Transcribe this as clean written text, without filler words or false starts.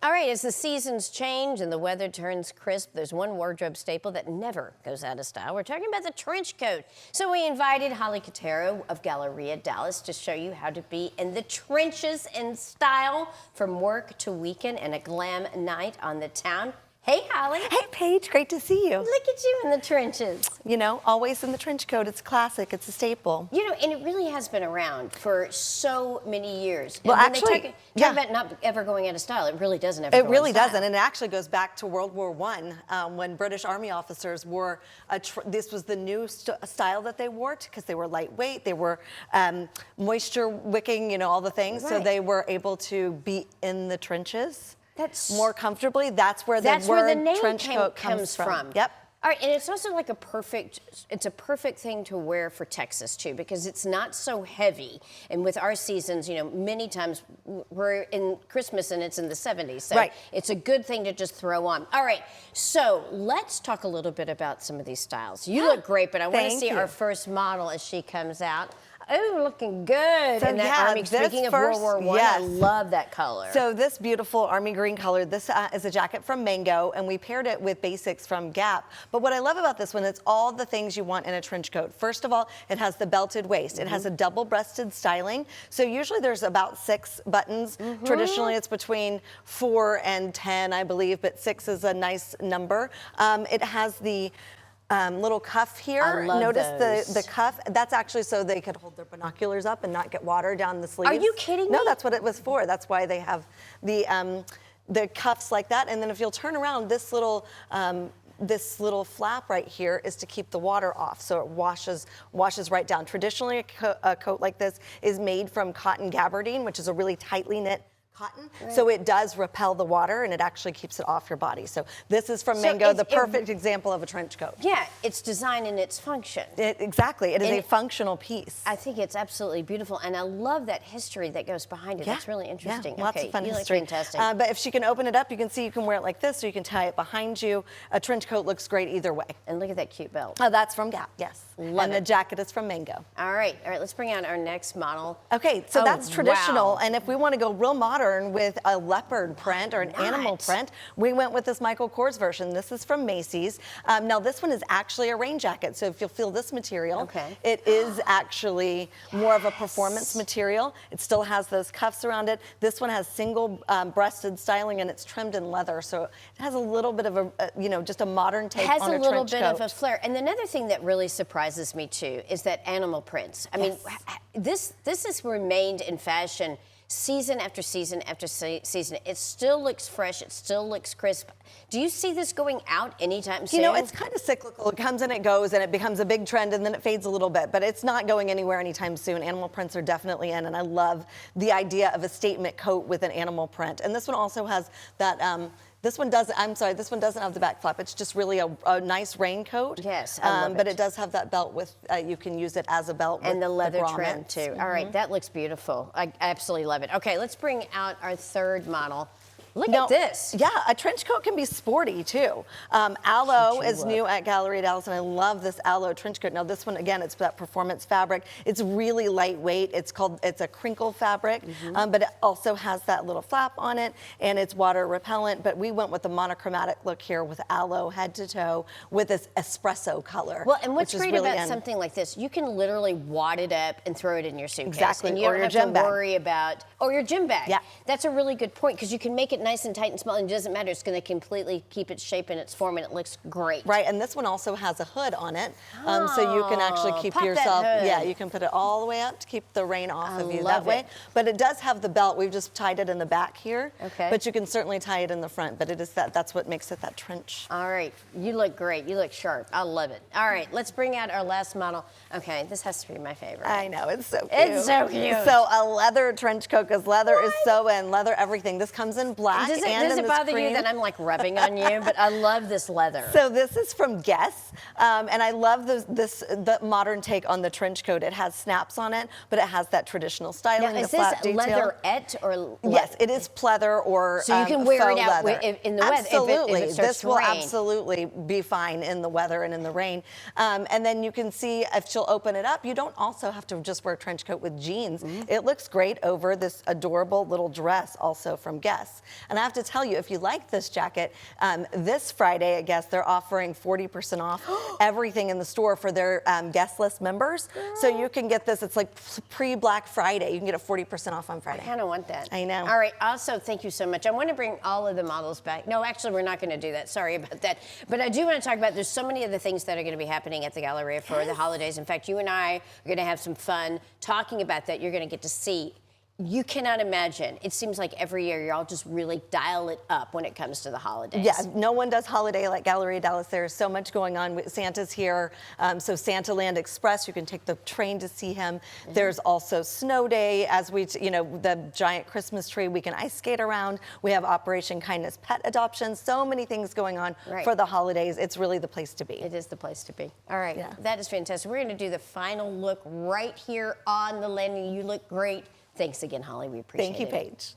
All right, as the seasons change and the weather turns crisp, there's one wardrobe staple that never goes out of style. We're talking about the trench coat. So we invited Holly Quartaro of Galleria Dallas to show you how to be in the trenches in style from work to weekend and a glam night on the town. Hey, Holly. Hey, Paige, great to see you. Look at you in the trenches. You know, always in the trench coat. It's classic. It's a staple. You know, and it really has been around for so many years. Well, and when actually, they talk about not ever going out of style, it really doesn't ever It go really out of style. doesn't, and it actually goes back to World War I when British Army officers wore this was the new style that they wore because they were lightweight, they were moisture wicking, you know, all the things. Right. So they were able to be in the trenches. That's more comfortably. That's where the name trench coat comes from. Yep. All right, and it's also like it's a perfect thing to wear for Texas too, because it's not so heavy. And with our seasons, you know, many times we're in Christmas and it's in the 70s. So right. It's a good thing to just throw on. All right, so let's talk a little bit about some of these styles. You look great, but I want to see our first model as she comes out. Oh, looking good. So, and that army, speaking of World War I, yes. I love that color. So this beautiful army green color, this is a jacket from Mango, and we paired it with basics from Gap. But what I love about this one, it's all the things you want in a trench coat. First of all, it has the belted waist. It has a double-breasted styling. So usually there's about 6 buttons. Traditionally, it's between 4 and 10, I believe, but 6 is a nice number. It has the little cuff here. I love Notice the cuff. That's actually so they could hold their binoculars up and not get water down the sleeves. Are you kidding me? No, that's what it was for. That's why they have the cuffs like that. And then if you'll turn around, this little flap right here is to keep the water off, so it washes right down. Traditionally, a coat like this is made from cotton gabardine, which is a really tightly knit cotton, so it does repel the water and it actually keeps it off your body. So this is from Mango, the perfect example of a trench coat. Yeah, it's design and it's function. Exactly, it is a functional piece. I think it's absolutely beautiful, and I love that history that goes behind it. Yeah. That's really interesting. Yeah, lots of fun you history. Look fantastic. But if she can open it up, you can see you can wear it like this, or you can tie it behind you. A trench coat looks great either way. And look at that cute belt. Oh, that's from Gap, yes. Love and the jacket is from Mango. All right, let's bring out our next model. Okay, so that's traditional, wow. and if we want to go real modern with a leopard print or an animal print, we went with this Michael Kors version. This is from Macy's. Now this one is actually a rain jacket, so if you'll feel this material, it is actually more of a performance material. It still has those cuffs around it. This one has single breasted styling and it's trimmed in leather, so it has a little bit of a, you know, just a modern take on a trench coat. It has a little bit of a flair. And another thing that really surprises me too is that animal prints. I mean, this has remained in fashion season after season after season. It still looks fresh. It still looks crisp. Do you see this going out anytime soon? You know, it's kind of cyclical. It comes and it goes, and it becomes a big trend, and then it fades a little bit. But it's not going anywhere anytime soon. Animal prints are definitely in, and I love the idea of a statement coat with an animal print. And this one also has that. This one doesn't have the back flap. It's just really a nice raincoat. Yes, I love but it. it does have that belt with, you can use it as a belt with and the leather grommets. trim too. All right, that looks beautiful. I absolutely love it. Okay, let's bring out our third model. Look at this. Yeah, a trench coat can be sporty too. Aloe is new at Galleria Dallas, and I love this aloe trench coat. Now this one, again, it's that performance fabric. It's really lightweight. It's a crinkle fabric, but it also has that little flap on it, and it's water repellent. But we went with the monochromatic look here with aloe head to toe with this espresso color. Well, and what's great really about something like this, you can literally wad it up and throw it in your suitcase. Exactly, And you don't have to worry about, or your gym bag. Yeah. That's a really good point, because you can make it nice and tight and small, and it doesn't matter. It's going to completely keep its shape and its form, and it looks great. Right, and this one also has a hood on it, so you can actually keep pop yourself. that hood. Yeah, you can put it all the way up to keep the rain off of you that way. But it does have the belt. We've just tied it in the back here. Okay. But you can certainly tie it in the front. But it is that's what makes it that trench. All right, you look great. You look sharp. I love it. All right, let's bring out our last model. Okay, this has to be my favorite. I know, it's so cute. It's so cute. So a leather trench coat, because leather is so in, leather everything. This comes in black Does and it bother you that I'm like rubbing on you? But I love this leather. So this is from Guess, and I love the modern take on the trench coat. It has snaps on it, but it has that traditional styling. Now, is the flat this detail. leatherette or? Yes, it is pleather or so you can wear it out in the weather. Absolutely, if it starts this will to rain. absolutely be fine in the weather and in the rain. And then you can see if she'll open it up, you don't also have to just wear a trench coat with jeans. It looks great over this adorable little dress, also from Guess. And I have to tell you, if you like this jacket, this Friday, I guess, they're offering 40% off everything in the store for their guest list members. So you can get this, it's like pre-Black Friday. You can get it 40% off on Friday. I kind of want that. I know. All right, also, thank you so much. I want to bring all of the models back. No, actually, we're not going to do that. Sorry about that. But I do want to talk about, there's so many of the things that are going to be happening at the Galleria for the holidays. In fact, you and I are going to have some fun talking about that. You're going to get to see. You cannot imagine. It seems like every year y'all just really dial it up when it comes to the holidays. Yeah, no one does holiday like Galleria Dallas. There's so much going on. Santa's here, so Santa Land Express, you can take the train to see him. There's also Snow Day, as we, the giant Christmas tree we can ice skate around. We have Operation Kindness Pet Adoption. So many things going on for the holidays. It's really the place to be. It is the place to be. All right, that is fantastic. We're going to do the final look right here on the landing. You look great. Thanks again, Holly. We appreciate it. Thank you, Paige.